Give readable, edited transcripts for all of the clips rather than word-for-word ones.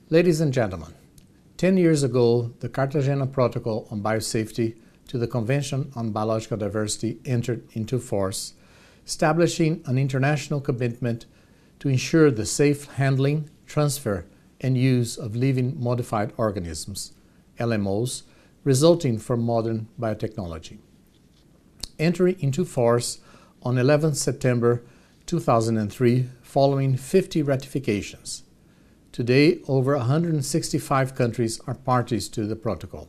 Ladies and gentlemen, 10 years ago, the Cartagena Protocol on Biosafety to the Convention on Biological Diversity entered into force, establishing an international commitment to ensure the safe handling, transfer, and use of living modified organisms, LMOs, resulting from modern biotechnology. Entering into force on 11 September 2003, following 50 ratifications. Today, over 165 countries are parties to the protocol,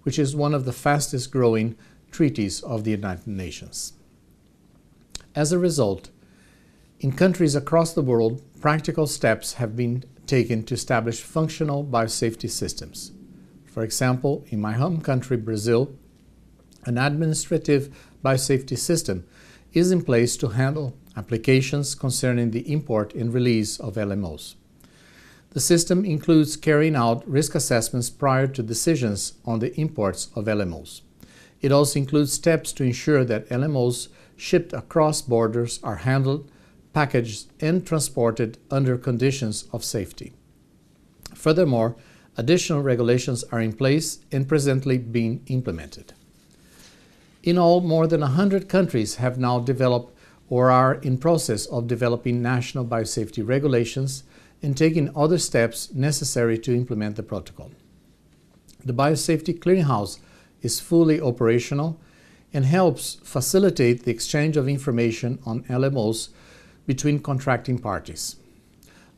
which is one of the fastest growing treaties of the United Nations. As a result, in countries across the world, practical steps have been taken to establish functional biosafety systems. For example, in my home country, Brazil, an administrative biosafety system is in place to handle applications concerning the import and release of LMOs. The system includes carrying out risk assessments prior to decisions on the imports of LMOs. It also includes steps to ensure that LMOs shipped across borders are handled, packaged, and transported under conditions of safety. Furthermore, additional regulations are in place and presently being implemented. In all, more than 100 countries have now developed or are in process of developing national biosafety regulations and taking other steps necessary to implement the protocol. The Biosafety Clearinghouse is fully operational and helps facilitate the exchange of information on LMOs between contracting parties.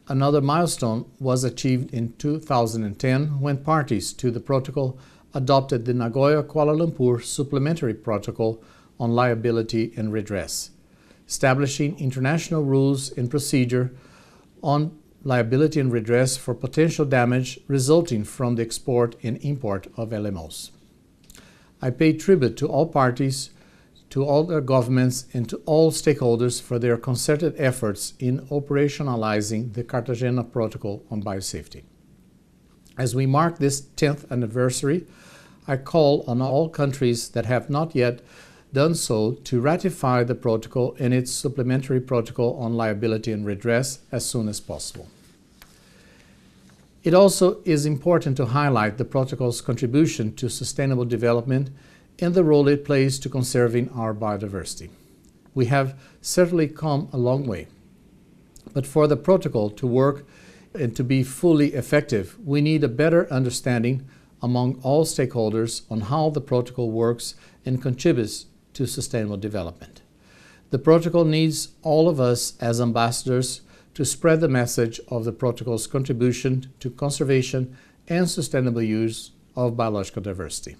Another milestone was achieved in 2010 when parties to the protocol adopted the Nagoya-Kuala Lumpur Supplementary Protocol on Liability and Redress, establishing international rules and procedure on liability and redress for potential damage resulting from the export and import of LMOs. I pay tribute to all parties, to all their governments, and to all stakeholders for their concerted efforts in operationalizing the Cartagena Protocol on Biosafety. As we mark this 10th anniversary, I call on all countries that have not yet done so to ratify the protocol and its supplementary protocol on liability and redress as soon as possible. It also is important to highlight the protocol's contribution to sustainable development and the role it plays to conserving our biodiversity. We have certainly come a long way, but for the protocol to work and to be fully effective, we need a better understanding among all stakeholders on how the protocol works and contributes to sustainable development. The protocol needs all of us as ambassadors to spread the message of the protocol's contribution to conservation and sustainable use of biological diversity.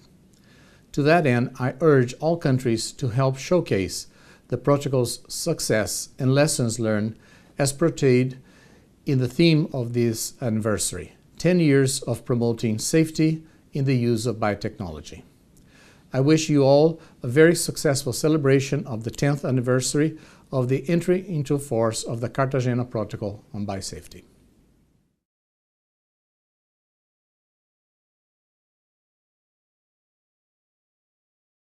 To that end, I urge all countries to help showcase the protocol's success and lessons learned as portrayed in the theme of this anniversary, 10 years of promoting safety in the use of biotechnology. I wish you all a very successful celebration of the 10th anniversary of the entry into force of the Cartagena Protocol on Biosafety.